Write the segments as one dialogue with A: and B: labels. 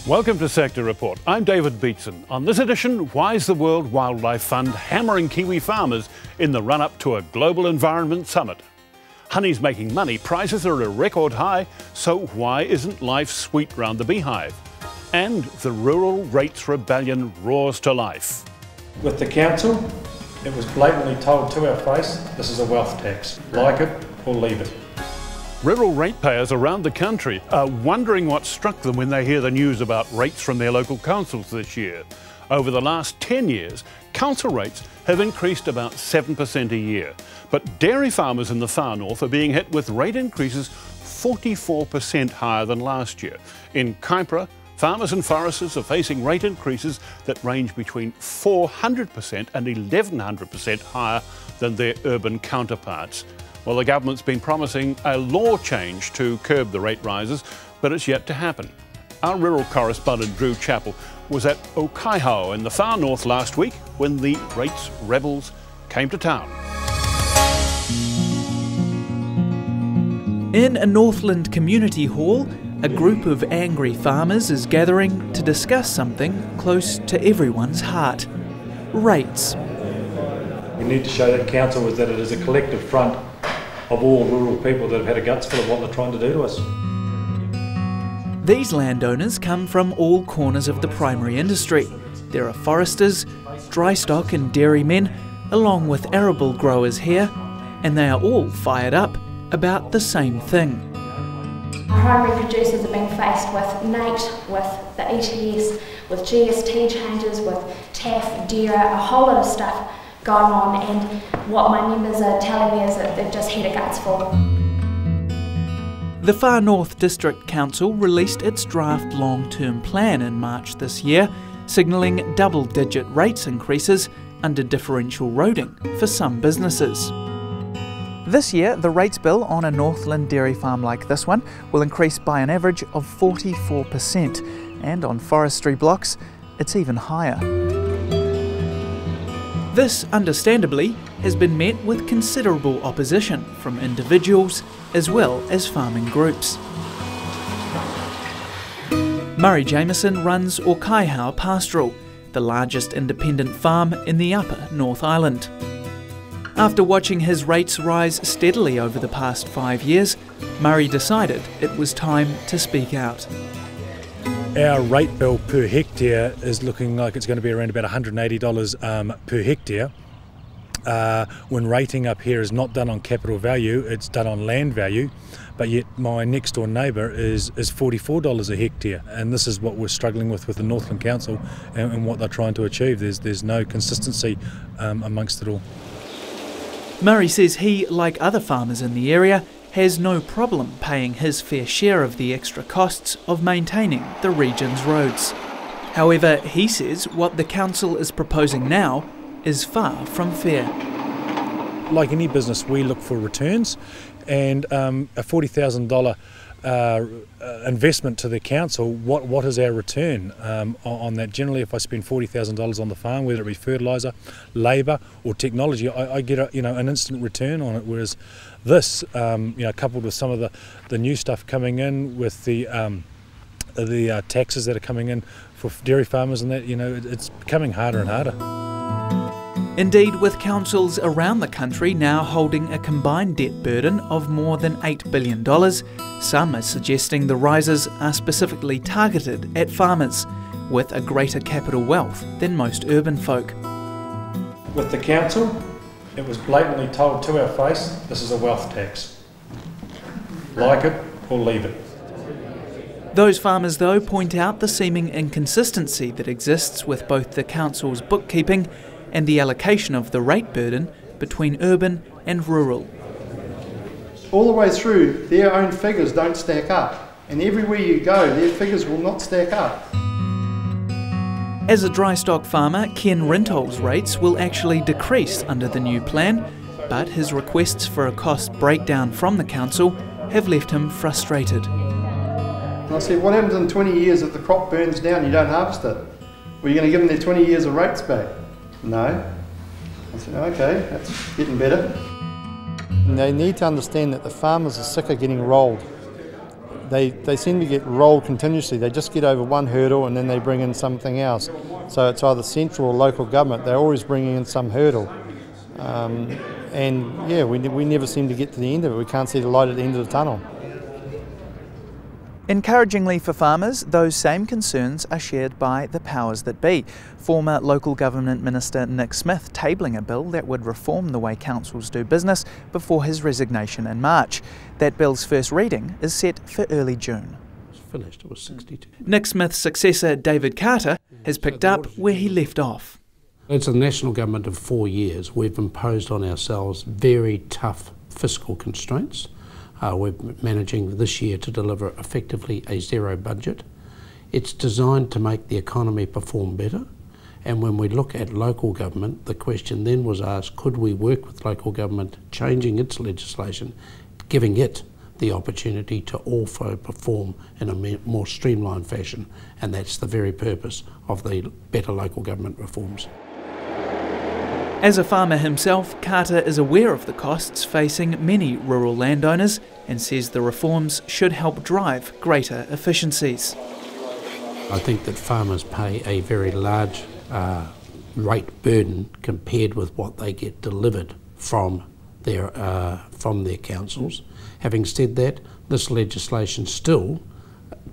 A: Welcome to Sector Report. I'm David Beatson. On this edition, why is the World Wildlife Fund hammering Kiwi farmers in the run-up to a global environment summit? Honey's making money, prices are at a record high, so why isn't life sweet round the beehive? And the rural rates rebellion roars to life.
B: With the council, it was blatantly told to our face, this is a wealth tax. Like it or leave it.
A: Rural ratepayers around the country are wondering what struck them when they hear the news about rates from their local councils this year. Over the last 10 years, council rates have increased about 7% a year. But dairy farmers in the far north are being hit with rate increases 44% higher than last year. In Kaipara, farmers and foresters are facing rate increases that range between 400% and 1100% higher than their urban counterparts. Well, the government's been promising a law change to curb the rate rises, but it's yet to happen. Our rural correspondent Drew Chappell was at Okaihau in the far north last week when the rates rebels came to town.
C: In a Northland community hall, a group of angry farmers is gathering to discuss something close to everyone's heart: rates.
B: We need to show that council that it is a collective front of all rural people that have had a guts full of what they're trying to do to us.
C: These landowners come from all corners of the primary industry. There are foresters, dry stock and dairymen, along with arable growers here, and they are all fired up about the same thing.
D: Primary producers are being faced with NATE, with the ETS, with GST changes, with TAF, DERA, a whole lot of stuff going on, and what my members are telling me is that they've just had a guts full.
C: The Far North District Council released its draft long-term plan in March this year, signalling double-digit rates increases under differential roading for some businesses. This year, the rates bill on a Northland dairy farm like this one will increase by an average of 44%, and on forestry blocks, it's even higher. This, understandably, has been met with considerable opposition from individuals as well as farming groups. Murray Jameson runs Okaihau Pastoral, the largest independent farm in the upper North Island. After watching his rates rise steadily over the past 5 years, Murray decided it was time to speak out.
B: Our rate bill per hectare is looking like it's going to be around about $180 per hectare. When rating up here is not done on capital value, it's done on land value, but yet my next door neighbour is $44 a hectare, and this is what we're struggling with the Northland Council and what they're trying to achieve. There's no consistency amongst it all.
C: Murray says he, like other farmers in the area, has no problem paying his fair share of the extra costs of maintaining the region's roads. However, he says what the council is proposing now is far from fair.
B: Like any business, we look for returns, and a $40,000 investment to the council, what is our return on that? Generally, if I spend $40,000 on the farm, whether it be fertiliser, labour or technology, I get an instant return on it. Whereas this, coupled with some of the new stuff coming in, with the taxes that are coming in for dairy farmers and that, it's becoming harder and harder.
C: Indeed, with councils around the country now holding a combined debt burden of more than $8 billion, some are suggesting the rises are specifically targeted at farmers, with a greater capital wealth than most urban folk.
B: With the council, it was blatantly told to our face, this is a wealth tax. Like it or leave it.
C: Those farmers, though, point out the seeming inconsistency that exists with both the council's bookkeeping and the allocation of the rate burden between urban and rural.
E: All the way through, their own figures don't stack up, and everywhere you go, their figures will not stack up.
C: As a dry stock farmer, Ken Rintol's rates will actually decrease under the new plan, but his requests for a cost breakdown from the council have left him frustrated.
E: And I said, what happens in 20 years if the crop burns down and you don't harvest it? Well, you're going to give them their 20 years of rates back? No. I said, okay, that's getting better.
F: And they need to understand that the farmers are sick of getting rolled.
E: they seem to get rolled continuously. They just get over one hurdle and then they bring in something else. So it's either central or local government. They're always bringing in some hurdle. And yeah, we never seem to get to the end of it. We can't see the light at the end of the tunnel.
C: Encouragingly for farmers, those same concerns are shared by the powers that be. Former Local Government Minister Nick Smith tabling a bill that would reform the way councils do business before his resignation in March. That bill's first reading is set for early June.
F: Finished, it was 62.
C: Nick Smith's successor, David Carter, has picked up where he left off.
F: As a national government of 4 years, we've imposed on ourselves very tough fiscal constraints. We're managing this year to deliver effectively a zero budget. It's designed to make the economy perform better. And when we look at local government, the question then was asked, could we work with local government changing its legislation, giving it the opportunity to also perform in a more streamlined fashion? And that's the very purpose of the better local government reforms.
C: As a farmer himself, Carter is aware of the costs facing many rural landowners and says the reforms should help drive greater efficiencies.
F: I think that farmers pay a very large rate burden compared with what they get delivered from their councils. Having said that, this legislation still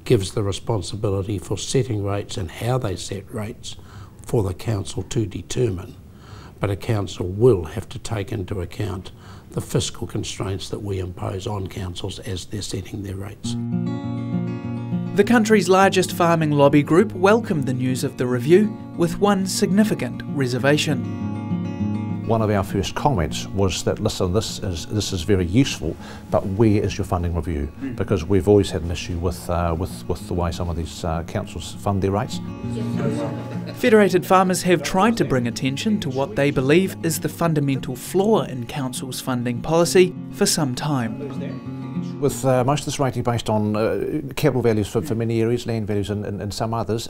F: gives the responsibility for setting rates and how they set rates for the council to determine. But a council will have to take into account the fiscal constraints that we impose on councils as they're setting their rates.
C: The country's largest farming lobby group welcomed the news of the review with one significant reservation.
G: One of our first comments was that, listen, this is very useful, but where is your funding review? Because we've always had an issue with the way some of these councils fund their rates.
C: Federated farmers have tried to bring attention to what they believe is the fundamental flaw in councils' funding policy for some time.
G: With most of this rating based on capital values for many areas, land values and some others,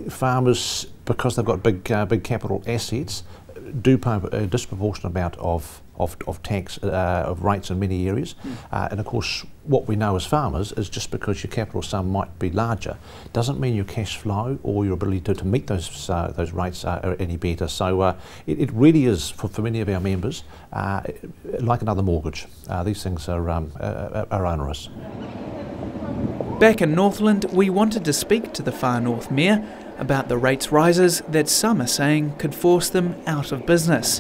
G: farmers, because they've got big capital assets, do pay a disproportionate amount of tax, of rates in many areas. And of course, what we know as farmers is just because your capital sum might be larger, doesn't mean your cash flow or your ability to meet those rates are any better. So it really is, for many of our members, like another mortgage. These things are onerous.
C: Back in Northland, we wanted to speak to the Far North Mayor about the rates rises that some are saying could force them out of business.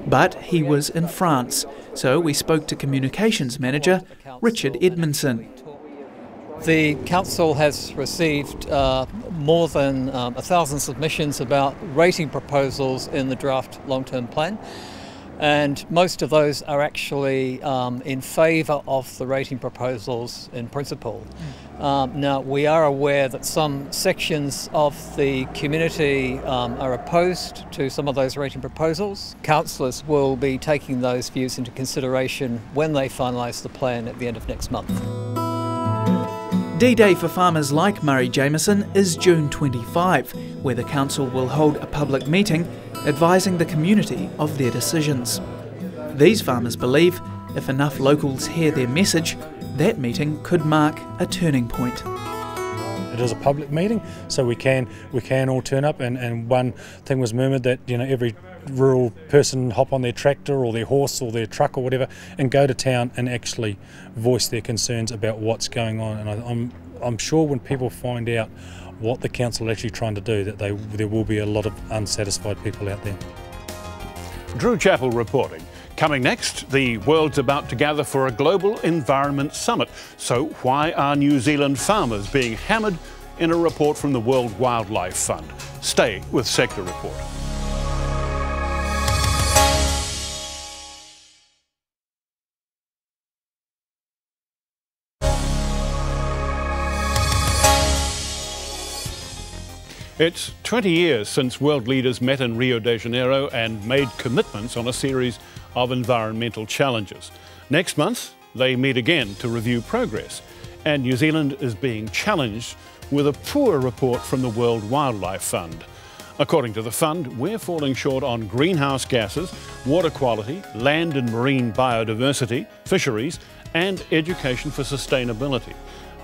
C: But he was in France, so we spoke to Communications Manager Richard Edmondson.
H: The Council has received more than 1,000 submissions about rating proposals in the draft long-term plan, and most of those are actually in favour of the rating proposals in principle. Now, we are aware that some sections of the community are opposed to some of those rating proposals. Councillors will be taking those views into consideration when they finalise the plan at the end of next month.
C: D-Day for farmers like Murray Jameson is June 25, where the Council will hold a public meeting advising the community of their decisions. These farmers believe if enough locals hear their message, that meeting could mark a turning point.
B: It is a public meeting, so we can all turn up, and one thing was murmured that every rural person hop on their tractor or their horse or their truck or whatever and go to town and actually voice their concerns about what's going on. And I'm sure when people find out what the council are actually trying to do, that there will be a lot of unsatisfied people out there.
A: Drew Chappell reporting. Coming next, the world's about to gather for a global environment summit. So why are New Zealand farmers being hammered in a report from the World Wildlife Fund? Stay with Sector Report. It's 20 years since world leaders met in Rio de Janeiro and made commitments on a series of environmental challenges. Next month, they meet again to review progress, and New Zealand is being challenged with a poor report from the World Wildlife Fund. According to the fund, we're falling short on greenhouse gases, water quality, land and marine biodiversity, fisheries, and education for sustainability.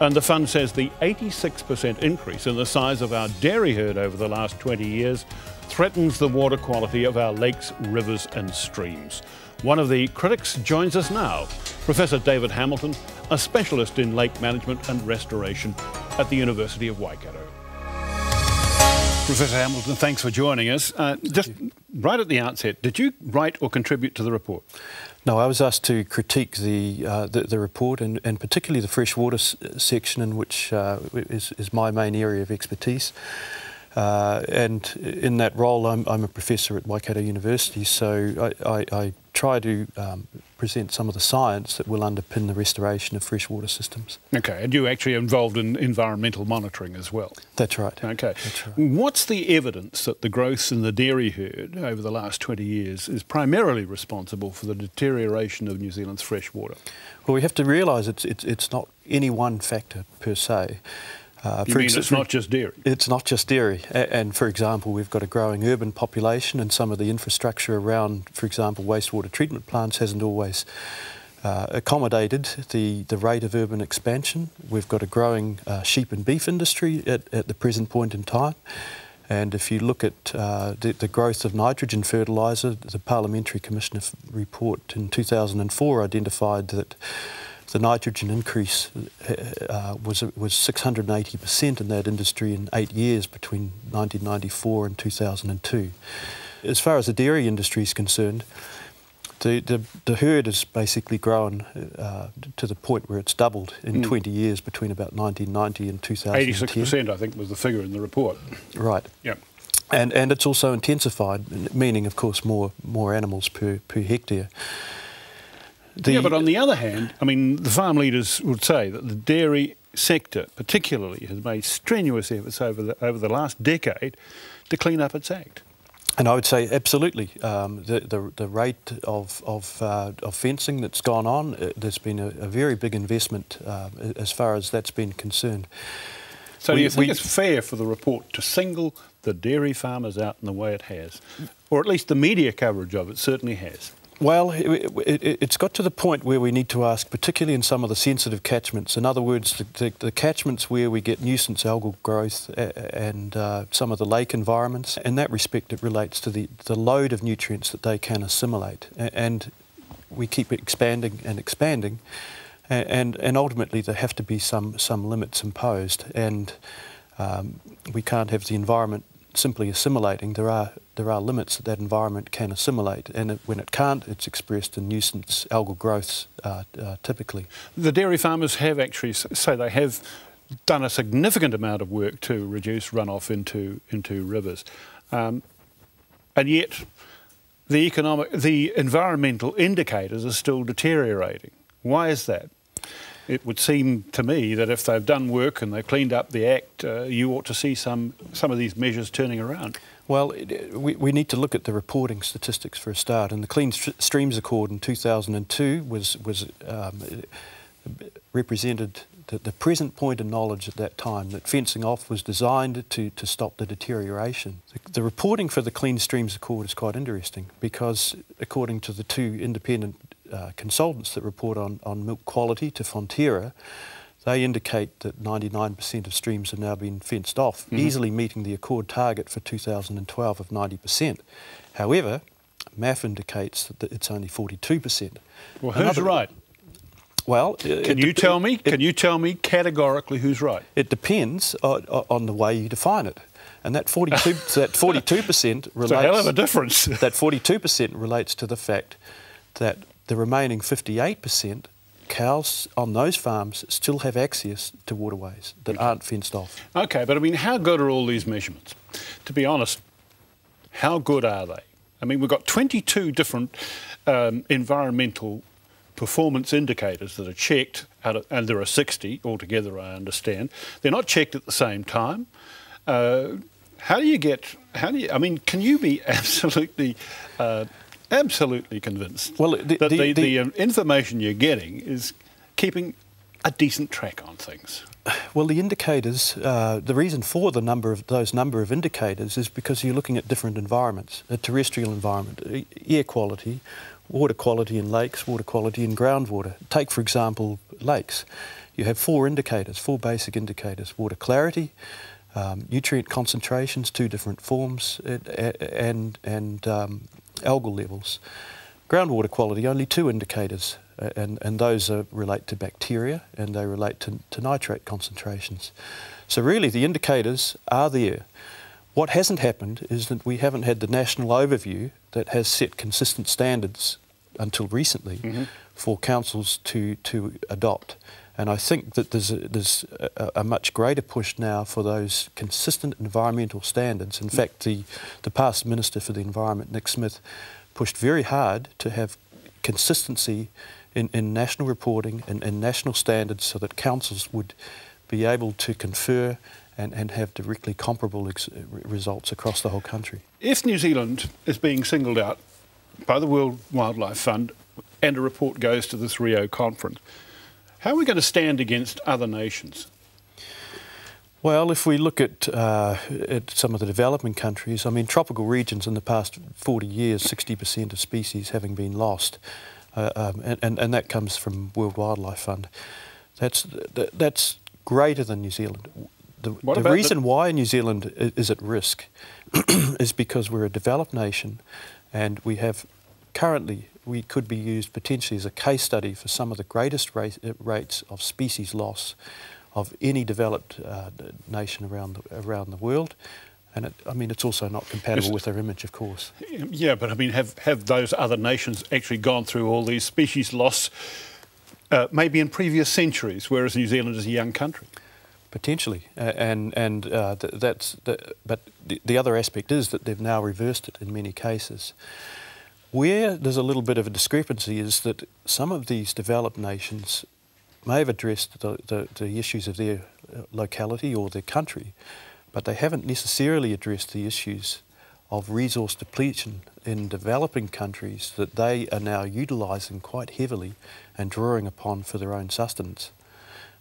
A: And the fund says the 86% increase in the size of our dairy herd over the last 20 years threatens the water quality of our lakes, rivers and streams. One of the critics joins us now, Professor David Hamilton, a specialist in lake management and restoration at the University of Waikato. Professor Hamilton, thanks for joining us. Just right at the outset, did you write or contribute to the report?
I: No, I was asked to critique the report and particularly the freshwater section, in which is my main area of expertise. And in that role, I'm a professor at Waikato University, so I try to present some of the science that will underpin the restoration of freshwater systems.
A: Okay, and you're actually involved in environmental monitoring as well?
I: That's right.
A: Okay.
I: That's right.
A: What's the evidence that the growth in the dairy herd over the last 20 years is primarily responsible for the deterioration of New Zealand's freshwater?
I: Well, we have to realise it's not any one factor per se.
A: You mean it's not just dairy? It's
I: not just dairy. And for example, we've got a growing urban population, and some of the infrastructure around, for example, wastewater treatment plants hasn't always accommodated the rate of urban expansion. We've got a growing sheep and beef industry at the present point in time. And if you look at the growth of nitrogen fertiliser, the Parliamentary Commissioner report in 2004 identified that the nitrogen increase was 680% in that industry in 8 years between 1994 and 2002. As far as the dairy industry is concerned, the herd has basically grown to the point where it's doubled in 20 years between about 1990 and 2010.
A: 86%, I think, was the figure in the report.
I: Right.
A: Yeah.
I: And it's also intensified, meaning, of course, more animals per hectare.
A: Yeah, but on the other hand, I mean, the farm leaders would say that the dairy sector particularly has made strenuous efforts over the last decade to clean up its act.
I: And I would say absolutely. The rate of fencing that's gone on, there's been a very big investment as far as that's been concerned.
A: So do you think it's fair for the report to single the dairy farmers out in the way it has? Or at least the media coverage of it certainly has.
I: Well, it's got to the point where we need to ask, particularly in some of the sensitive catchments, in other words, the catchments where we get nuisance algal growth and some of the lake environments. In that respect, it relates to the load of nutrients that they can assimilate. And we keep expanding and expanding, and ultimately there have to be some limits imposed. And we can't have the environment simply assimilating. There are limits that environment can assimilate, and when it can't, it's expressed in nuisance algal growths typically.
A: The dairy farmers have actually say they have done a significant amount of work to reduce runoff into rivers, and yet the environmental indicators are still deteriorating. Why is that? It would seem to me that if they've done work and they've cleaned up the act, you ought to see some of these measures turning around.
I: Well, we need to look at the reporting statistics for a start. And the Clean Streams Accord in 2002 represented the present point of knowledge at that time, that fencing off was designed to stop the deterioration. The reporting for the Clean Streams Accord is quite interesting, because according to the two independent consultants that report on milk quality to Fonterra, they indicate that 99% of streams have now been fenced off, easily meeting the Accord target for 2012 of 90%. However, MAF indicates that it's only 42%.
A: Well, who's right?
I: Well,
A: can you tell me categorically who's right?
I: It depends on the way you define it. And that 42% relates.
A: It's a hell of a difference.
I: That 42% relates to the fact that the remaining 58%, cows on those farms still have access to waterways that aren't fenced off.
A: Okay, but I mean, how good are all these measurements? To be honest, how good are they? I mean, we've got 22 different environmental performance indicators that are checked, and there are 60 altogether, I understand. They're not checked at the same time. I mean, can you be absolutely convinced that the information you're getting is keeping a decent track on things?
I: Well, the indicators, the reason for those number of indicators is because you're looking at different environments, a terrestrial environment, air quality, water quality in lakes, water quality in groundwater. Take, for example, lakes. you have four indicators, four basic indicators: water clarity, nutrient concentrations, two different forms, and algal levels. Groundwater quality, only two indicators, and those relate to bacteria and they relate to nitrate concentrations. So really the indicators are there. What hasn't happened is that we haven't had the national overview that has set consistent standards until recently for councils to adopt. And I think that there's a much greater push now for those consistent environmental standards. In fact, the past Minister for the Environment, Nick Smith, pushed very hard to have consistency in national reporting and national standards so that councils would be able to confer and have directly comparable results across the whole country.
A: If New Zealand is being singled out by the World Wildlife Fund and a report goes to this Rio conference, how are we going to stand against other nations?
I: Well, if we look at some of the developing countries, I mean, tropical regions in the past 40 years, 60% of species having been lost, and that comes from World Wildlife Fund. That's greater than New Zealand. The reason why New Zealand is at risk is because we're a developed nation, and we have currently, we could be used potentially as a case study for some of the greatest rates of species loss of any developed nation around the world. And I mean, it's also not compatible with our image, of course.
A: Yeah, but I mean, have those other nations actually gone through all these species loss maybe in previous centuries, whereas New Zealand is a young country?
I: Potentially, but the other aspect is that they've now reversed it in many cases. Where there's a little bit of a discrepancy is that some of these developed nations may have addressed the issues of their locality or their country, but they haven't necessarily addressed the issues of resource depletion in developing countries that they are now utilising quite heavily and drawing upon for their own sustenance.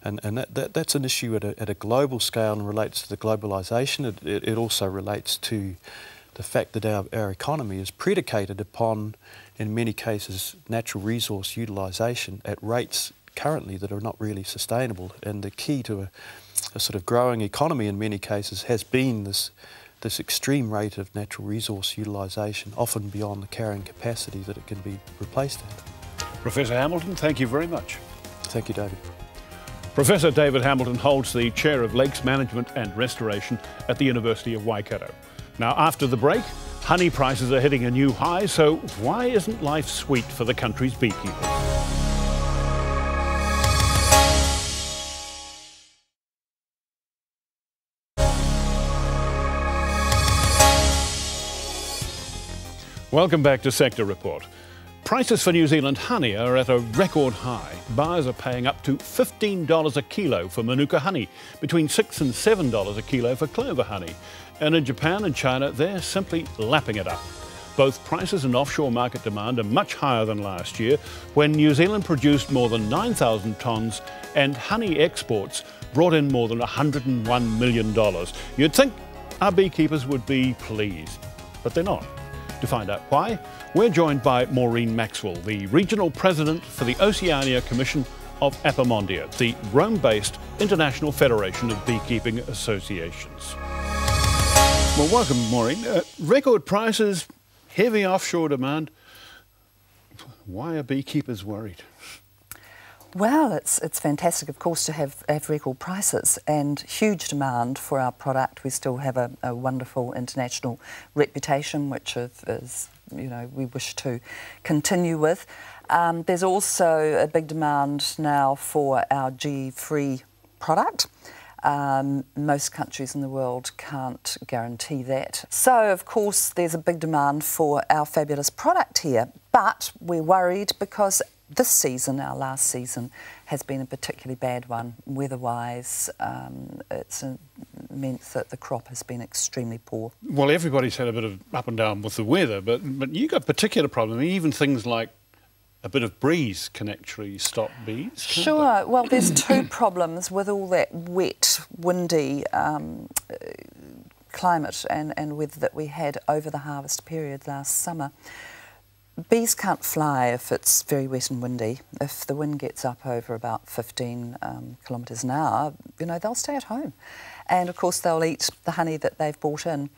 I: And that's an issue at a global scale and relates to the globalisation. It also relates to the fact that our economy is predicated upon, in many cases, natural resource utilisation at rates currently that are not really sustainable. And the key to a sort of growing economy in many cases has been this extreme rate of natural resource utilisation, often beyond the carrying capacity that it can be replaced at.
A: Professor Hamilton, thank you very much.
I: Thank you, David.
A: Professor David Hamilton holds the Chair of Lakes Management and Restoration at the University of Waikato. Now, after the break, honey prices are hitting a new high, so why isn't life sweet for the country's beekeepers? Welcome back to Sector Report. Prices for New Zealand honey are at a record high. Buyers are paying up to $15 a kilo for Manuka honey, between $6 and $7 a kilo for clover honey. And in Japan and China, they're simply lapping it up. Both prices and offshore market demand are much higher than last year, when New Zealand produced more than 9,000 tonnes and honey exports brought in more than $101 million. You'd think our beekeepers would be pleased, but they're not. To find out why, we're joined by Maureen Maxwell, the Regional President for the Oceania Commission of Apimondia, the Rome-based International Federation of Beekeeping Associations. Well, welcome, Maureen. Record prices, heavy offshore demand. Why are beekeepers worried?
J: Well, it's fantastic, of course, to have record prices and huge demand for our product. We still have a wonderful international reputation, which is, you know, we wish to continue with. There's also a big demand now for our GE-free product. Most countries in the world can't guarantee that. So, of course, there's a big demand for our fabulous product here, but we're worried because this season, our last season, has been a particularly bad one weather-wise. It's meant that the crop has been extremely poor. Well,
A: everybody's had a bit of up and down with the weather, but you got a particular problem. I mean, even things like a bit of breeze can actually stop bees.
J: Sure. Well, there's two problems with all that wet, windy climate and weather that we had over the harvest period last summer. Bees can't fly if it's very wet and windy. If the wind gets up over about 15 kilometres an hour, you know, they'll stay at home. And of course they'll eat the honey that they've brought in.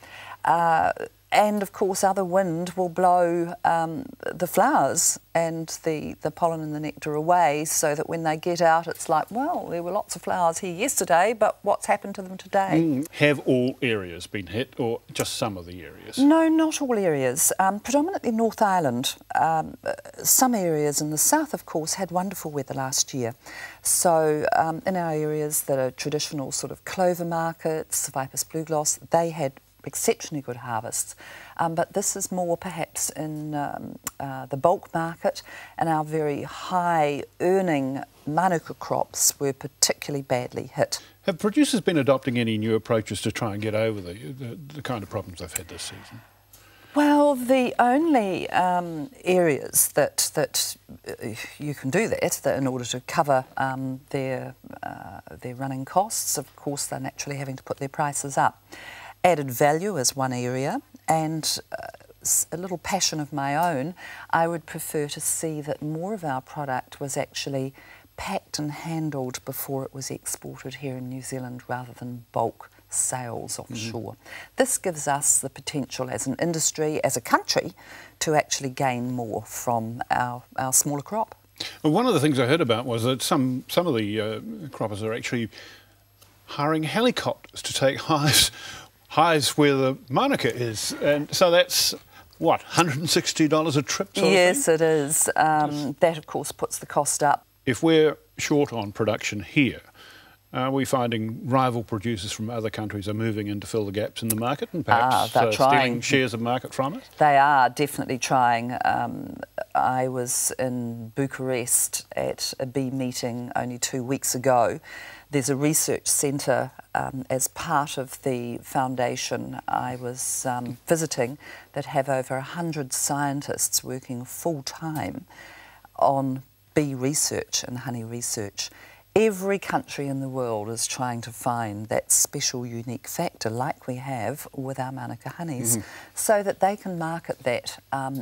J: And of course other wind will blow the flowers and the pollen and the nectar away, so that when they get out it's like, well, there were lots of flowers here yesterday, but what's happened to them today?
A: Have all areas been hit, or just some of the areas?
J: No, not all areas. Predominantly North Island. Some areas in the south, of course, had wonderful weather last year. So in our areas that are traditional sort of clover markets, Viper's bluegloss, they had exceptionally good harvests, but this is more perhaps in the bulk market, and our very high earning manuka crops were particularly badly hit.
A: Have producers been adopting any new approaches to try and get over the kind of problems they've had this season?
J: Well, the only areas that you can do that in order to cover their running costs, of course they're naturally having to put their prices up. Added value is one area, and a little passion of my own, I would prefer to see that more of our product was actually packed and handled before it was exported here in New Zealand, rather than bulk sales offshore. This gives us the potential as an industry, as a country, to actually gain more from our smaller crop.
A: Well, one of the things I heard about was that some of the croppers are actually hiring helicopters to take hives where the manuka is, and so that's what, $160 a trip sort
J: Yes,
A: of thing?
J: it is. That of course puts the cost up.
A: If we're short on production here, are we finding rival producers from other countries are moving in to fill the gaps in the market and perhaps stealing shares of market from us?
J: They are definitely trying. I was in Bucharest at a bee meeting only 2 weeks ago. There's a research centre as part of the foundation I was visiting that have over 100 scientists working full-time on bee research and honey research. Every country in the world is trying to find that special, unique factor, like we have with our manuka honeys, so that they can market that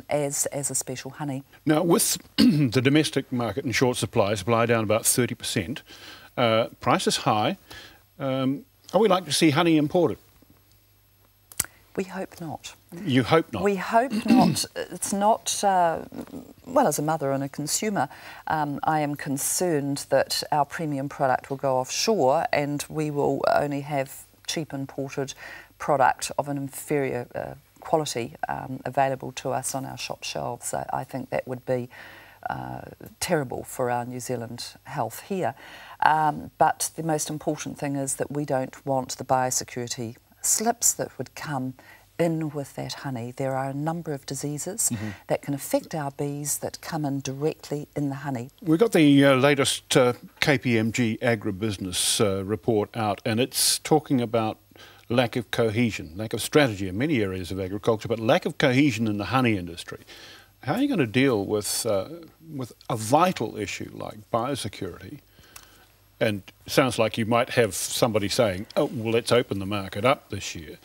J: as a special honey.
A: Now, with the domestic market in short supply down about 30%, price is high. Are we likely to see honey imported?
J: We hope not.
A: You hope not?
J: We hope not. It's not, well, as a mother and a consumer, I am concerned that our premium product will go offshore and we will only have cheap imported product of an inferior quality available to us on our shop shelves. I think that would be terrible for our New Zealand health here. But the most important thing is that we don't want the biosecurity slips that would come in with that honey. There are a number of diseases that can affect our bees that come in directly in the honey.
A: We've got the latest KPMG agribusiness report out, and it's talking about lack of cohesion, lack of strategy in many areas of agriculture, but lack of cohesion in the honey industry. How are you going to deal with a vital issue like biosecurity? And it sounds like you might have somebody saying, oh, well, let's open the market up this year.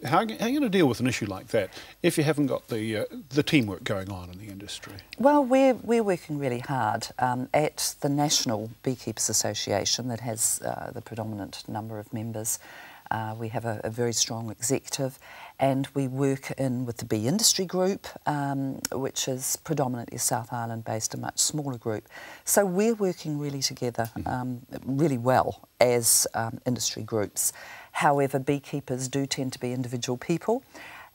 A: How are you going to deal with an issue like that if you haven't got the teamwork going on in the industry?
J: Well, we're working really hard at the National Beekeepers Association that has the predominant number of members. We have a very strong executive, and we work in with the Bee Industry Group, which is predominantly South Island based, a much smaller group. So we're working really together really well as industry groups. However, beekeepers do tend to be individual people,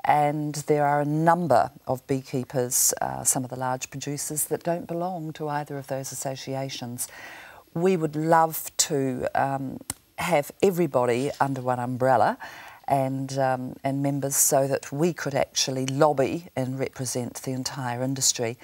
J: and there are a number of beekeepers, some of the large producers, that don't belong to either of those associations. We would love to have everybody under one umbrella and members, so that we could actually lobby and represent the entire industry.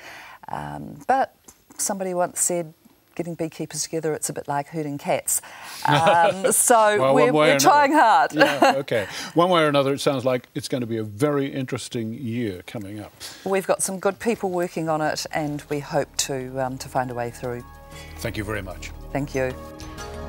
J: But somebody once said, getting beekeepers together, it's a bit like herding cats. So well, we're trying hard.
A: Yeah, okay. One way or another, it sounds like it's going to be a very interesting year coming up.
J: We've got some good people working on it, and we hope to find a way through.
A: Thank you very much.
J: Thank you.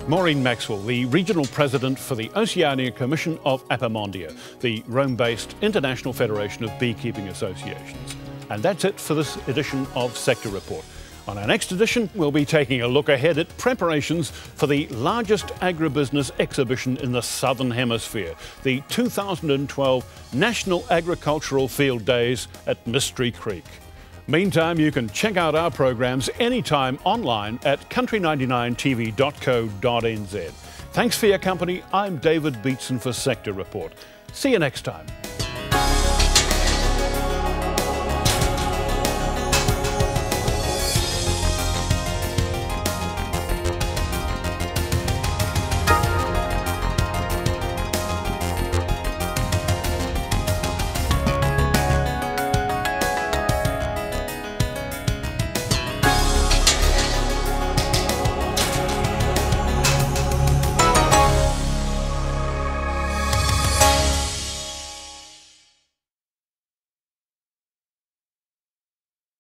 A: Maureen Maxwell, the Regional President for the Oceania Commission of Apimondia, the Rome-based International Federation of Beekeeping Associations. And that's it for this edition of Sector Report. On our next edition, we'll be taking a look ahead at preparations for the largest agribusiness exhibition in the Southern Hemisphere, the 2012 National Agricultural Field Days at Mystery Creek. Meantime, you can check out our programs anytime online at country99tv.co.nz. Thanks for your company. I'm David Beatson for Sector Report. See you next time.